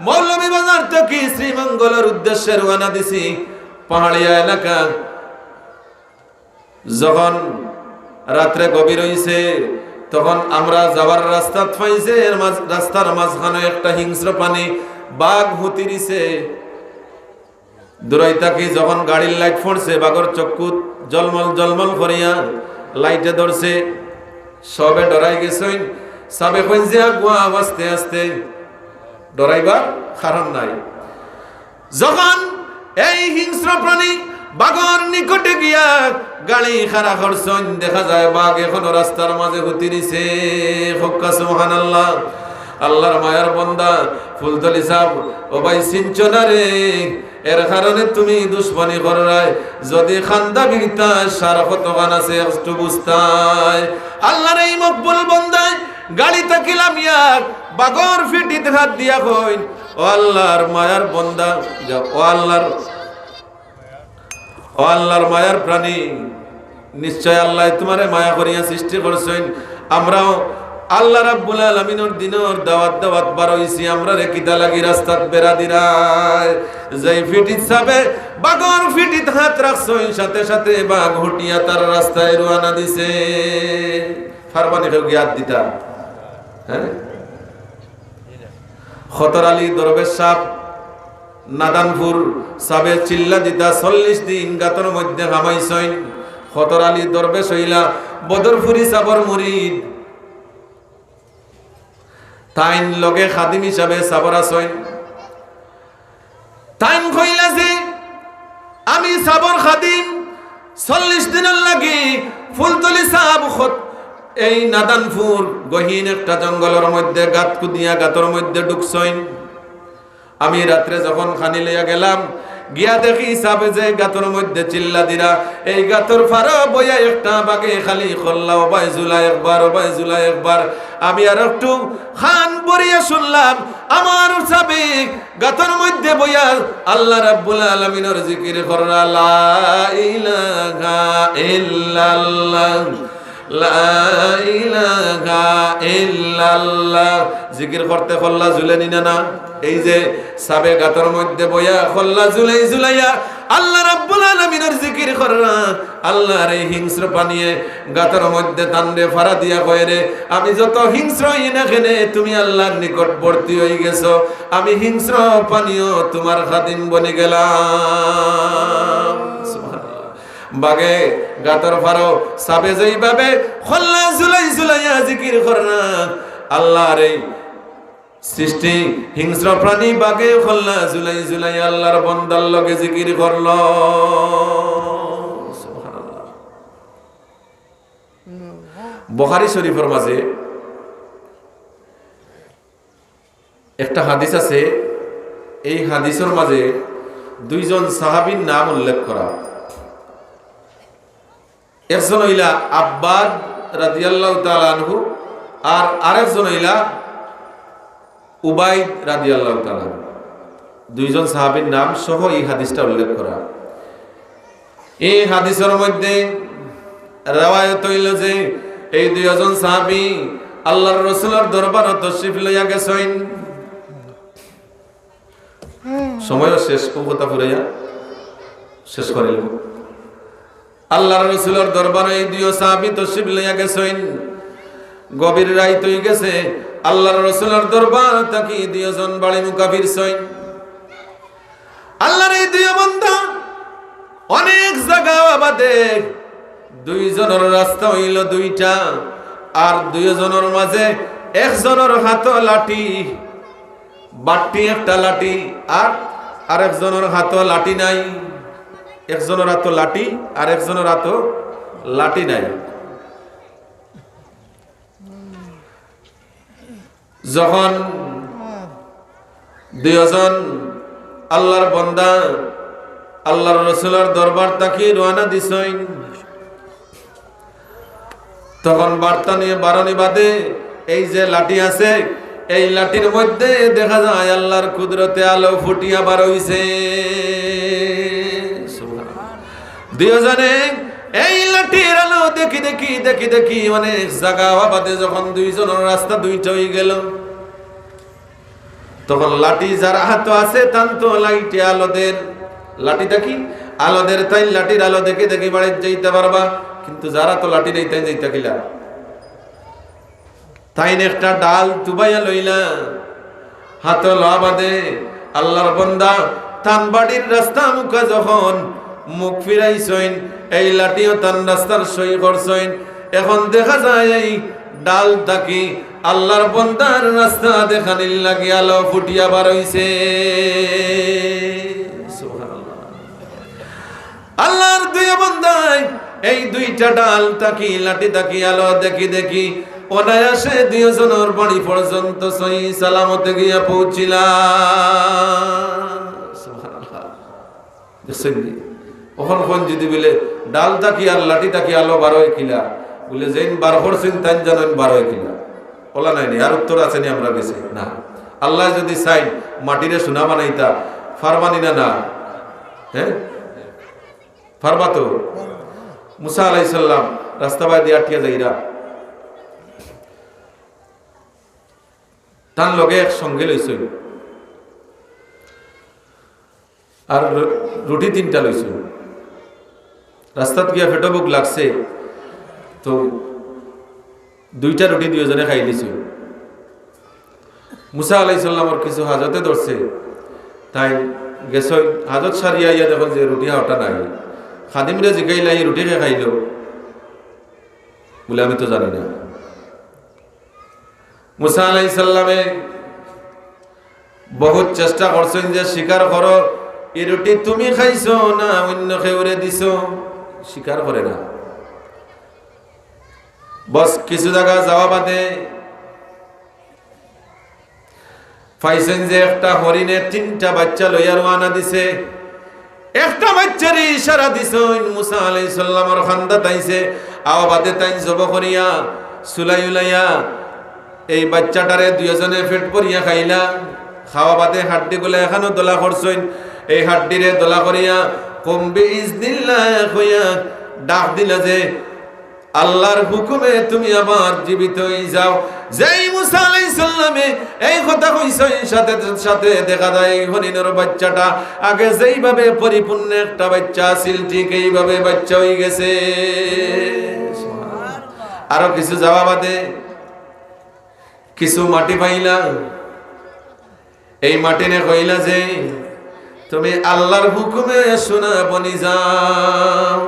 Speaker 1: মৌলভীবাজার থেকে শ্রীমঙ্গলের উদ্দেশ্যে রওনা দিছি। পাহাড়িয়া এলাকা, যখন রাত্রে গভীর হইছে, তখন আমরা যাবার রাস্তা পাইছে, রাস্তার মাঝখানে একটা হিংস্র প্রাণী বাঘ হুতি দিছে। দূরাইতাকি যখন গাড়ির লাইট পড়ছে, বাঘর চক্ষু জলমল জলমল করিয়া লাইটে ধরছে। সবে ডরাই গেছেন। সবে কইছে গুয়া আস্তে আস্তে, ডরাইবার কারণ নাই। যখন এই হিংস্র প্রাণী বাঘর নিকটে গিয়া গাড়ি খাড়া করছেন, দেখা যায় বাঘ এখনো রাস্তার মাঝে হুতি দিছে। হক্কা সুবহানাল্লাহ। আল্লাহর মায়ার বান্দা ফুলতলি সাহেব, ও ভাই সিনচনা রে, এর কারণে তুমি দুশ্মনী কররাই। যদি খান্দা বিতা সারা কতগান আছে একটু বুঝতাই। আল্লাহর এই মকবুল বান্দায় গাড়ি তাকিলাম ইয়াক বাগর ফিটিত হাত দিয়া কইন, ও আল্লাহর মায়ার বান্দা, ও আল্লাহর মায়ার প্রাণী, নিশ্চয় আল্লাহ তোমারে মায়া করিয়া সৃষ্টি করছেন। আমরাও আল্লাহ রাব্বুল আলামিনের দিনের দাওয়াত বার হইছি। আমরা রে কিতা লাগি রাস্তাত বেড়া দিরাই, যেই ফিটিত সাবে বাগর ফিটিত হাত রাখছেন, সাথে সাথে বাঘ হুটিয়া তার রাস্তায় রওনা দিছে। ফারমানি কেউ গিয়াত দিতা? হ্যাঁ, খতর আলী দরবেশ সাহেব নাদানপুর সাবে চিল্লা দিতা 40 দিন গাতর মধ্যে হামাইছেন। খতর আলী দরবেশ হইলা বদরপুরি সাবর মুরিদ, তাইন লগে খাদিম হিসাবে সাবর আছেন। তাইন কইলা যে আমি সাবর খাদিম 40 দিনের লাগি ফুলতলি সাহেব এই নাদানপুর গহীন একটা জঙ্গলের মধ্যে গাত কুদিয়া গাতর মধ্যে ঢুকছেন। আমি রাত্রে যখন খানি লইয়া গেলাম, গিয়া দেখি সাবে যে গাতর মধ্যে চিল্লা দিরা, এই গাতর ফারা বইয়া একটা বাগে খালি খল্লা, ওবাই জুলাই একবার, ওবাই জুলাই একবার। আমি আর একটু খান বরিয়া শুনলাম, আমার সাবে গাতর মধ্যে বইয়া আল্লাহ রাব্বুল আলামিনের জিকির কররা, লা ইলাহা ইল্লাল্লাহ, লা ইলাহা ইল্লাল্লাহ। জিকির করতে খল্লা ঝুলেনি না? এই যে সাবে গাতর মধ্যে বইয়া খল্লা ঝুলাইয়া আল্লাহ রাব্বুল আলামিনের জিকির কররা, আল্লাহর এই হিংস্র পানিয়ে গাতর মধ্যে তান্ডে ফাড়া দিয়া কয় রে, আমি যত হিংস্র হই না কেনে, তুমি আল্লাহর নিকটবর্তী হয়ে গেছো, আমি হিংস্র পানিও তোমার খাদিম বনে গেলাম। বাগে গাতর ফারো সাবে যেইভাবে খল্লা ঝুলাইয়া জিকির করনা, আল্লাহর এই সৃষ্টি হিংস্র প্রাণী বাগে খল্লা জুলাই জুলাই আল্লাহর বান্দার লগে জিকির করলো। সুবহানাল্লাহ। বুখারী শরীফের মাঝে একটা হাদিস আছে, এই হাদিসের মাঝে দুইজন সাহাবীর নাম উল্লেখ করা। একজন হইলা আব্বাদ রাদিয়াল্লাহু তাআলা আনহু, আর আরেকজন হইলা উবাইদ রাদিয়াল্লাহু তাআলা। দুইজন সাহাবীর নাম সহ এই হাদিসটা উল্লেখ করা। এই হাদিসের মধ্যে রওয়ায়াত হইল যে এই দুইজন সাহাবী আল্লাহর রাসূলের দরবারে তশরিফ লইয়া গেছেন। সময় শেষ, কথা ফুরাইয়া শেষ করিল। আল্লাহর রাসূলের দরবারে এই দুই সাহাবী তশরিফ লইয়া গেছেন। গভীর রাত হয়ে গেছে, আল্লাহর রাসূলের দরবার থাকি দুইজন বাড়ি মুকাফির ছইন। আল্লাহর এই দুই বান্দা অনেক জায়গা বাদে দুইজনের রাস্তা হইল দুইটা, আর দুইজনের মাঝে একজনের হাত লাঠি, বাট্টি একটা লাঠি, আর আরেকজনের হাত লাঠি নাই। একজনের হাত লাঠি আর একজনের হাত লাঠি নাই। যখন দুইজন আল্লাহর বান্দা আল্লাহর রাসূলের দরবার তাকি রওনা দিছেন, তখন বার্তা নিয়ে বারণী বাদে এই যে লাঠি আছে, এই লাঠির মধ্যে দেখা যায় আল্লাহর কুদরতে আলো ফুটিয়া বার হইছে। দুইজনে এই লাঠির আলো দেখি দেখি দেখি দেখি অনেক জায়গা বাদে যখন দুইজনের রাস্তা দুইটা হয়ে গেল, তখন লাঠি যার হাত আছে তান তো লাইটে আলোদের লাঠিটা কি আলোদের, তাই লাঠির আলো দেখে দেখি বাড়ি যাইতে পারবা, কিন্তু যারা তো লাঠি নেই তাই যাইতে কিলা। তাই একটা ডাল তুবাইয়া লইলা হাত লওয়া বাদে আল্লাহর বান্দা তান বাড়ির রাস্তা মুখে যখন মুখ ফিরাইছেন, এই লাঠিও তান রাস্তার সই করছেন। এখন দেখা যায় এই ডাল থাকি আল্লাহর বান্দার রাস্তা দেখানির লাগে আলো ফুটিয়া বার হইছে। সুবহানাল্লাহ। আল্লাহর দুই বান্দায় এই দুইটা ডাল থাকি লাঠি থাকি আলো দেখি দেখি অনায়াসে দুইজনের বাড়ি পর্যন্ত সহি সালামতে গিয়া পৌঁছিলা। সুবহানাল্লাহ। দেখছেন ওখান যদি বলে ডাল থাকি আর লাঠি থাকি আলো বারোয় কিলা, বলে যেন বার করছেন তাই জানেন বারোয় কিলা, বলা নাই আর উত্তর আছে নি আমরা বেশি না। আল্লাহ যদি চাই মাটিরে সোনা বানাইতা ফারবানি না না, হ্যাঁ ফারবা তো। মুসা আলাইহিস সালাম রাস্তা বাই দিয়ে আটকে যাইরা তার লগে এক সঙ্গে লইছিল, আর রুটি 3টা লইছিল। রাস্তাত গিয়া ফেটো বুক লাগছে, তো 2টা রুটি দুইজনে খাই দিছিল। মুসা আলাইহিস সালামের কিছু হাজতে ধরছে, তাই গেছ হাজত সারিয়া ইয়া দেখো যে রুটি হাওটা নাই। খাদিমরে জিগাইলা এই রুটি খাইল, বলে আমি তো জানি না। মুসা আলাইহিস সালামে বহুত চেষ্টা করছেন যে স্বীকার করো এই রুটি তুমি খাইছো না অন্য কেউরে দিছো, স্বীকার করে না। বস কিছু জায়গা যাওয়া বাদে পাইছেন যে একটা হরিণের 3টা বাচ্চা লইয়া রওনা দিছে। একটা বাচ্চার ইশারা দিছেন, মুসা আলাইহিস সালামের খান্দা তাইছে আও বাদে তাই জব করিয়া সুলাইলাইয়া এই বাচ্চাটারে দুইজনে পেট ভরিয়া খাইলা। খাওয়া বাদে হাড্ডি গুলা এখানো দোলা করছেন, এই হাড্ডিরে দোলা করিয়া কমবে ইজনিল্লাহ হইয়া ডাক দিলা যে আল্লাহর হুকুমে তুমি আবার জীবিত হয়ে যাও। যেই মুসা আলাইহিস সালামে এই কথা কইছেন, সাথে সাথে দেখা যায় হরিণের বাচ্চাটা আগে যেইভাবে পরিপূর্ণ একটা বাচ্চা ছিল ঠিক এইভাবে বাচ্চা হয়ে গেছে। আরো কিছু যাওয়া বাদে কিছু মাটি পাইলা, এই মাটিনে কইলা যে তুমি আল্লাহর হুকুমে সোনা বনি যাও।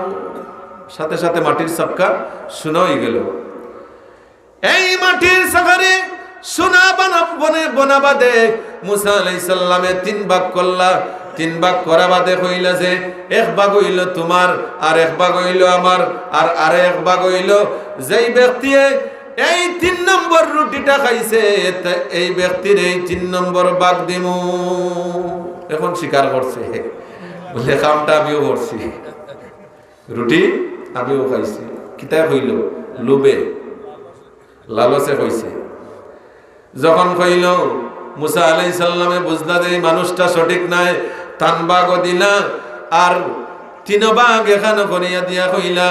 Speaker 1: সাথে সাথে মাটির সাবকা সোনা হয়ে গেল। এই মাটির সাগরে সোনা বনাবা দে মুসা আলাইহিস সালামে 3 ভাগ করলা 3 ভাগ করা বাদে কইলা যে 1 ভাগ হইল তোমার আর 1 ভাগ হইল আমার আর আরে 1 ভাগ হইল যেই ব্যক্তি এই 3 নম্বর রুটিটা খাইছে এই ব্যক্তির এই 3 নম্বর ভাগ দিমু। এখন স্বীকার করছে বলে কামটা আমিও করছি, রুটি আমিও খাইছি। কিতা হইল? লোভে লালসে হইছে। যখন কইল মুসা আলাইহিস সালামে বুঝলা যে এই মানুষটা সঠিক নাই, 3 ভাগও দিলা আর 3 ভাগ এখানে করিয়া দিয়া কইলা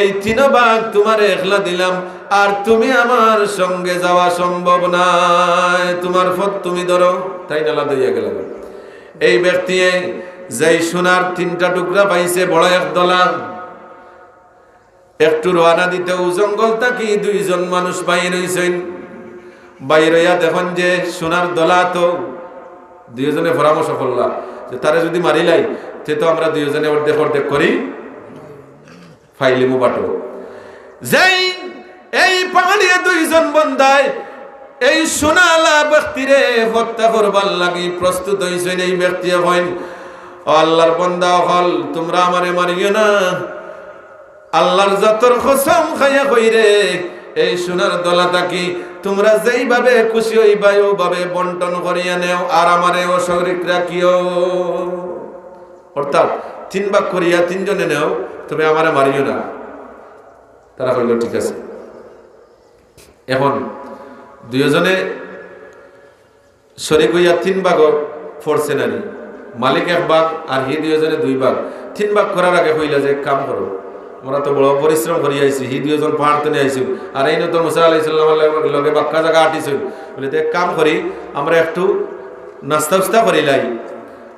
Speaker 1: এই 3 ভাগ তোমার একলা দিলাম আর তুমি আমার সঙ্গে যাওয়া সম্ভব নাই, তোমার পথ তুমি ধরো। তাই নালা দইয়া গেল। এই ব্যক্তি যেই সোনার 3টা টুকরা পাইছে বড় এক দলা, একটু রওনা দিতে জঙ্গল থাকি 2 জন মানুষ বাইরে হইছেন। বাইরে হইয়া দেখুন যে সোনার দলা, তো 2 জনে পরামর্শ করলা যে তারে যদি মারিলাই তে তো আমরা 2 জনে অর্ধেক অর্ধেক করি ফাইলিমু বাটো। যেই এই পাহাড়িয়া 2 জন বন্দায় এই সোনালা ব্যক্তিরে হত্যা করবার লাগি প্রস্তুত হইছেন। এই ব্যক্তি হইন আল্লাহর বান্দা হল, তোমরা আমারে মারিও না, আল্লাহর জাতর কসম খাইয়া কইরে এই সোনার দলাটা কি তোমরা যেইভাবে খুশি হইবা ওইভাবে বন্টন করিয়া নেও আর আমারে অশরিক রাখিও। অর্থাৎ 3 ভাগ করিয়া 3 জনে নেও, তুমি আমারে মারিও না। তারা কইল ঠিক আছে। এখন 2 জনে শরিক হইয়া 3 ভাগ ফোরছে নানি, মালিক 1 ভাগ আর হি 2 জনে 2 ভাগ। 3 ভাগ করার আগে কইলা যে কাম করো, আমরা তো বড় পরিশ্রম করি আইছি, হি 2 জন পাহাড় তনে আইছি আর এই নতুন মুসা আলাইহিস সালামের লগে বাক্কা জায়গা আটিছিল বলে দেখ কাম করি আমরা একটু নাস্তা উস্তা করিলাই।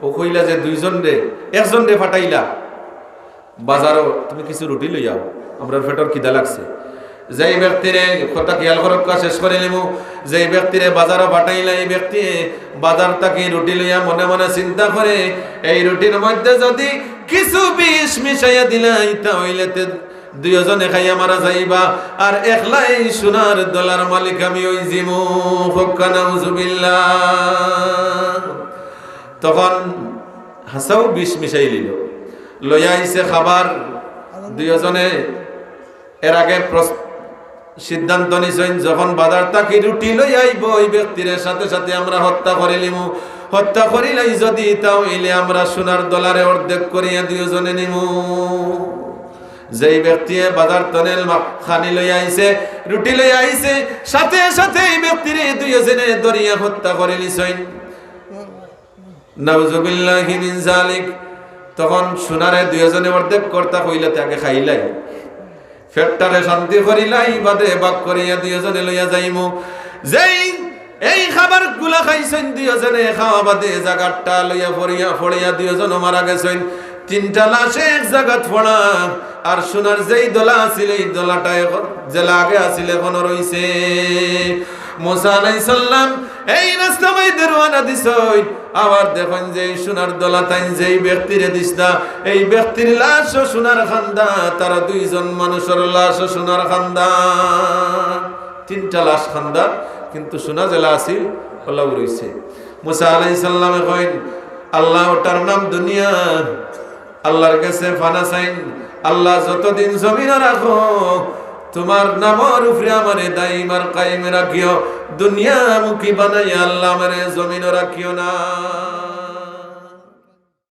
Speaker 1: ও কইলা যে 2 জন রে 1 জন রে ফাটাইলা বাজারও তুমি কিছু রুটি লই যাও, আমরা পেটর খিদা লাগছে। যেই ব্যক্তিরে কথা খেয়াল করক শেষ করে নিমু, যেই ব্যক্তিরে বাজারও ফাটাইলা এই ব্যক্তি বাজার থেকে রুটি লইয়া মনে মনে চিন্তা করে এই রুটির মধ্যে যদি কিছু বিষ মিশাইয়া দিলাই তাহলে 2 জনে খাইয়া মারা যাইবা আর একলাই সোনার দলার মালিক আমি ওই জিমু। নাউজুবিল্লাহ। তখন হাসাও বিষ মিশাই লিল, লইয়া আইছে খাবার। 2 জনে এর আগে সিদ্ধান্ত নিছেন যখন বাজার থেকে রুটি লই আইব ওই ব্যক্তির সাথে সাথে আমরা হত্যা করিলিমু, হত্যা করিলাই যদি তাহলে আমরা সোনার দলারে অর্ধেক করিয়া 2 জনে নিমু। যেই ব্যক্তি বাজার তনেল খানি লই আইছে রুটি লই আইছে সাথে সাথে এই ব্যক্তির 2 জনে দরিয়া হত্যা করিলিছেন। নাউজুবিল্লাহি মিন যালিক। তখন সোনারে 2 জনে অর্ধেক করতা কইলা তাকে খাইলাই, ফেটটারে শান্তি করিলাই বাদে বাক করিয়া 2 জনে লইয়া যাইমু। যেই এই খাবার গুলা খাইছেন 2 জনে খাওয়া বাদে জায়গাটা লইয়া ফড়িয়া 2 জন মারা গেছেন। 3টা লাশ এক জায়গাত ফড়া আর সোনার যেই দলা আছিল এই দলাটা যে লাগে আছিল এখনো রইছে। মুসা আলাইহিস সালাম এই রাস্তা বাইতে রওনা দিছই, আবার দেখেন যে সোনার দলা তাইন যেই ব্যক্তিরে দিছনা এই ব্যক্তির লাশ সোনার খান্দা, তারা 2 জন মানুষের লাশ সোনার খান্দা। 3টা লাশ খান্দা কিন্তু সোনা জেলা আছিল ওলা রইছে। মুসা আলাইহিস সালামে কইন আল্লাহ ওটার নাম দুনিয়া, আল্লাহর কাছে ফানা চাইন, আল্লাহ যতদিন জমিনে রাখো তোমার নামের উপরে আমারে দাইম আর কায়েম রাখিও, দুনিয়া মুখী বানাইয়া আল্লাহ আমারে জমিনে রাখিও না।